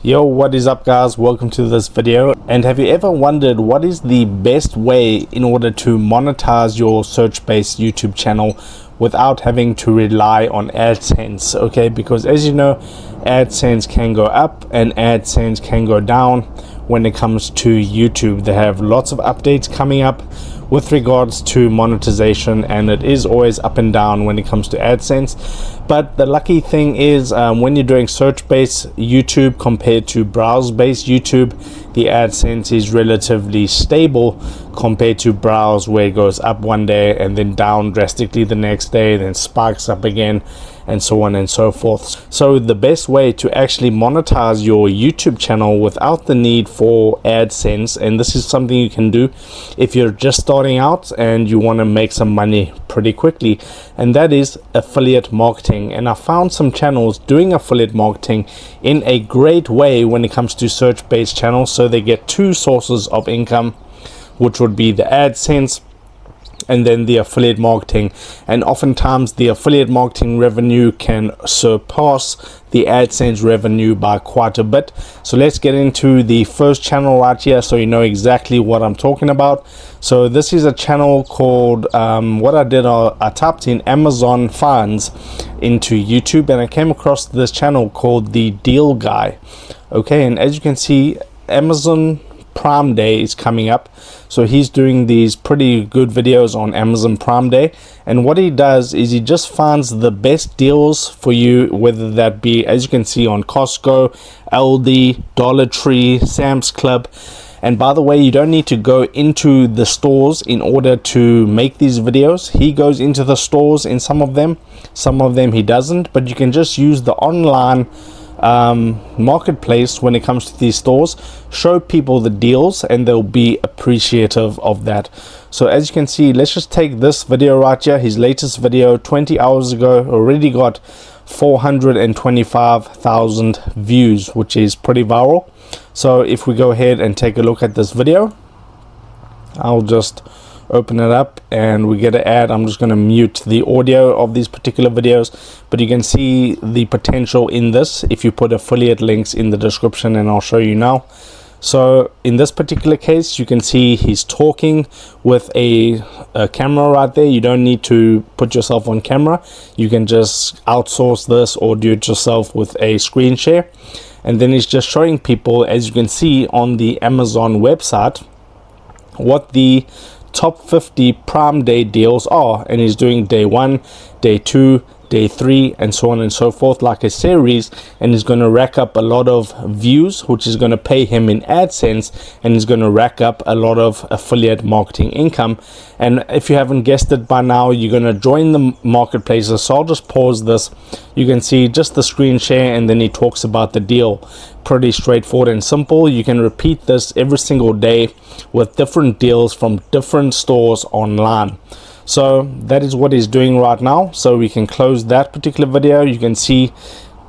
Yo, what is up guys? Welcome to this video. And have you ever wondered what is the best way in order to monetize your search-based YouTube channel without having to rely on AdSense? Okay, because as you know, AdSense can go up and AdSense can go down when it comes to YouTube. They have lots of updates coming up with regards to monetization, and it is always up and down when it comes to AdSense. But the lucky thing is when you're doing search-based YouTube compared to browse-based YouTube, the AdSense is relatively stable compared to browse, where it goes up one day and then down drastically the next day, then spikes up again, and so on and so forth. So the best way to actually monetize your YouTube channel without the need for AdSense, and this is something you can do if you're just starting out and you want to make some money pretty quickly, and that is affiliate marketing. And I found some channels doing affiliate marketing in a great way when it comes to search-based channels. So they get two sources of income, which would be the AdSense and then the affiliate marketing, and oftentimes the affiliate marketing revenue can surpass the AdSense revenue by quite a bit. So let's get into the first channel right here so you know exactly what I'm talking about. So this is a channel called what I did, I typed in Amazon funds into YouTube and I came across this channel called the Deal Guy. Okay, and as you can see, Amazon Prime Day is coming up, so he's doing these pretty good videos on Amazon Prime Day, and what he does is he just finds the best deals for you, whether that be, as you can see, on Costco, Aldi, Dollar Tree, Sam's Club. And by the way, you don't need to go into the stores in order to make these videos. He goes into the stores in some of them he doesn't, but you can just use the online marketplace when it comes to these stores, show people the deals, and they'll be appreciative of that. So as you can see, let's just take this video right here, his latest video 20 hours ago, already got 425,000 views, which is pretty viral. So if we go ahead and take a look at this video, I'll just open it up and we get an ad. I'm just going to mute the audio of these particular videos, but you can see the potential in this if you put affiliate links in the description, and I'll show you now. So in this particular case, you can see he's talking with a camera right there. You don't need to put yourself on camera. You can just outsource this or do it yourself with a screen share. And then he's just showing people, as you can see on the Amazon website, what the top 50 Prime Day deals are, and he's doing day 1, day 2, day 3, and so on and so forth, like a series, and he's going to rack up a lot of views, which is going to pay him in AdSense, and he's going to rack up a lot of affiliate marketing income. And if you haven't guessed it by now, you're going to join the marketplaces. So I'll just pause this. You can see just the screen share, and then he talks about the deal. Pretty straightforward and simple. You can repeat this every single day with different deals from different stores online. So that is what he's doing right now. So we can close that particular video. You can see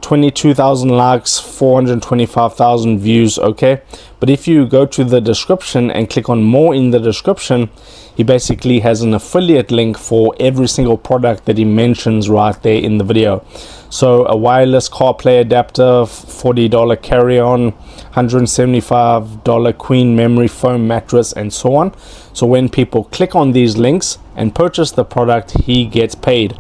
22,000 likes, 425,000 views. Okay, but if you go to the description and click on more in the description, he basically has an affiliate link for every single product that he mentions right there in the video. So a wireless CarPlay adapter, $40 carry-on, $175 queen memory foam mattress, and so on. So when people click on these links and purchase the product, he gets paid.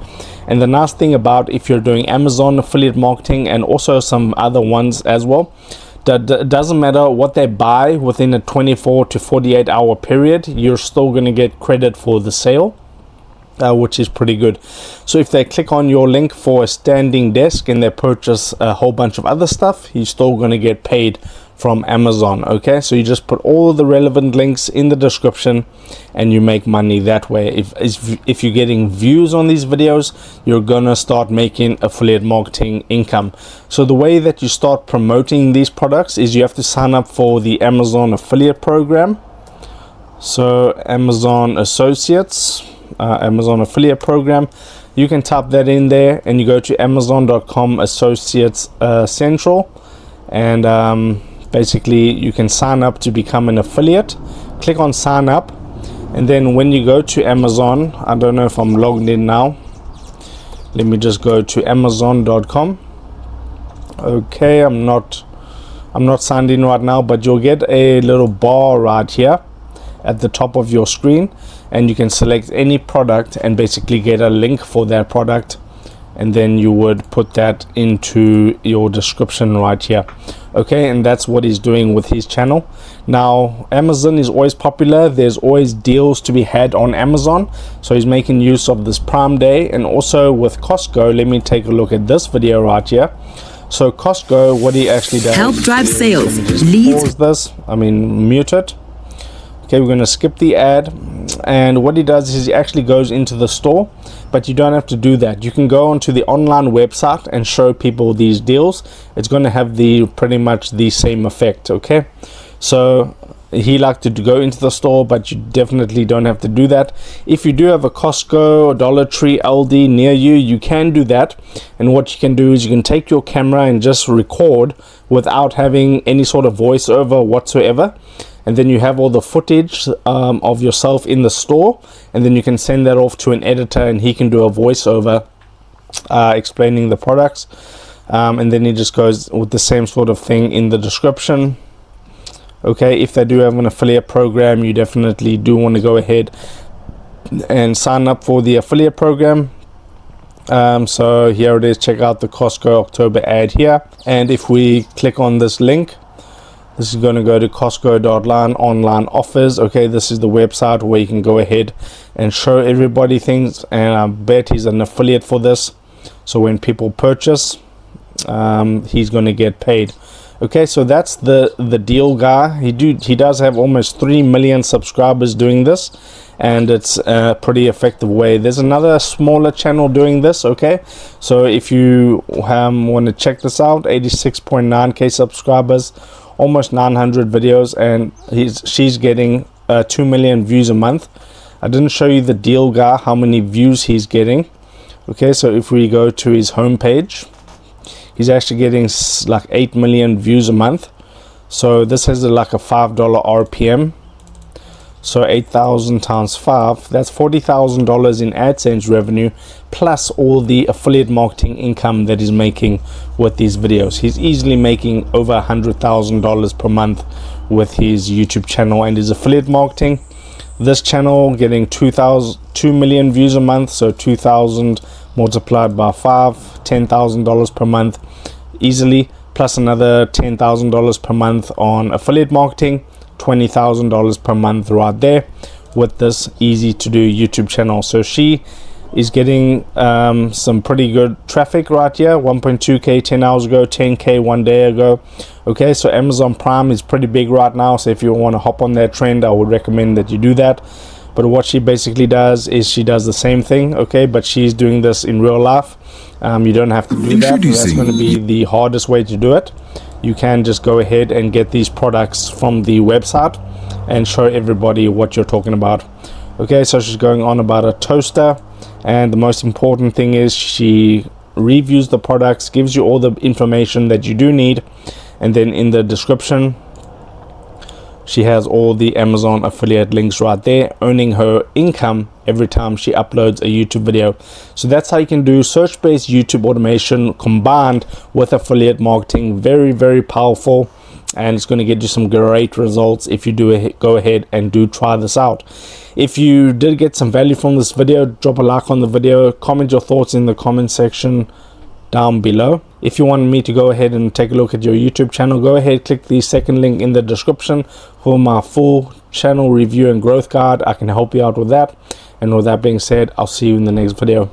And the nice thing about, if you're doing Amazon affiliate marketing and also some other ones as well, that doesn't matter what they buy within a 24 to 48 hour period, you're still going to get credit for the sale, which is pretty good. So if they click on your link for a standing desk and they purchase a whole bunch of other stuff, he's still going to get paid from Amazon. Okay, so you just put all the relevant links in the description and you make money that way. If you're getting views on these videos, you're gonna start making affiliate marketing income. So the way that you start promoting these products is you have to sign up for the Amazon affiliate program. So Amazon Associates, Amazon affiliate program, you can type that in there and you go to amazon.com associates central, and basically you can sign up to become an affiliate. Click on sign up, and then when you go to Amazon, I don't know if I'm logged in now, let me just go to amazon.com. Okay, I'm not I'm not signed in right now, but you'll get a little bar right here at the top of your screen, and you can select any product and basically get a link for that product, and then you would put that into your description right here. Okay, and that's what he's doing with his channel. Now Amazon is always popular, there's always deals to be had on Amazon, so he's making use of this Prime Day. And also with Costco, let me take a look at this video right here. So Costco, what he actually does, help drive sales, pause this, mute it. Okay, we're going to skip the ad, and what he does is he actually goes into the store, but you don't have to do that. You can go onto the online website and show people these deals. It's going to have the pretty much the same effect. Okay, so he liked to go into the store, but you definitely don't have to do that. If you do have a Costco or Dollar Tree LD near you, you can do that. And what you can do is you can take your camera and just record without having any sort of voiceover whatsoever, and then you have all the footage of yourself in the store, and then you can send that off to an editor and he can do a voiceover explaining the products, and then he just goes with the same sort of thing in the description. Okay, if they do have an affiliate program, you definitely do want to go ahead and sign up for the affiliate program. So here it is, check out the Costco October ad here, and if we click on this link, this is going to go to Costco.line online offers. Okay, this is the website where you can go ahead and show everybody things, and I bet he's an affiliate for this, so when people purchase, he's going to get paid. Okay, so that's the deal guy. He does have almost 3 million subscribers doing this, and it's a pretty effective way. There's another smaller channel doing this. Okay, so if you want to check this out, 86.9k subscribers, almost 900 videos, and she's getting 2 million views a month. I didn't show you the deal guy, how many views he's getting. Okay, so if we go to his homepage, he's actually getting like 8 million views a month. So this has like a $5 RPM. So 8,000 times 5, that's $40,000 in AdSense revenue, plus all the affiliate marketing income that he's making with these videos. He's easily making over $100,000 per month with his YouTube channel and his affiliate marketing. This channel getting 2 million views a month, so 2,000 multiplied by 5, $10,000 per month easily, plus another $10,000 per month on affiliate marketing, $20,000 per month right there with this easy to do YouTube channel. So she is getting some pretty good traffic right here, 1.2k 10 hours ago, 10k 1 day ago. Okay, so Amazon Prime is pretty big right now, so if you want to hop on that trend, I would recommend that you do that. But what she basically does is she does the same thing, okay, but she's doing this in real life. You don't have to do that. That's going to be the hardest way to do it. You can just go ahead and get these products from the website and show everybody what you're talking about. Okay, so she's going on about a toaster, and the most important thing is she reviews the products, gives you all the information that you do need, and then in the description she has all the Amazon affiliate links right there, earning her income every time she uploads a YouTube video. So that's how you can do search-based YouTube automation combined with affiliate marketing. Very, very powerful, and it's going to get you some great results if you do go ahead and do try this out. If you did get some value from this video, drop a like on the video, comment your thoughts in the comment section down below. If you want me to go ahead and take a look at your YouTube channel, go ahead, click the second link in the description for my full channel review and growth guide. I can help you out with that. And with that being said, I'll see you in the next video.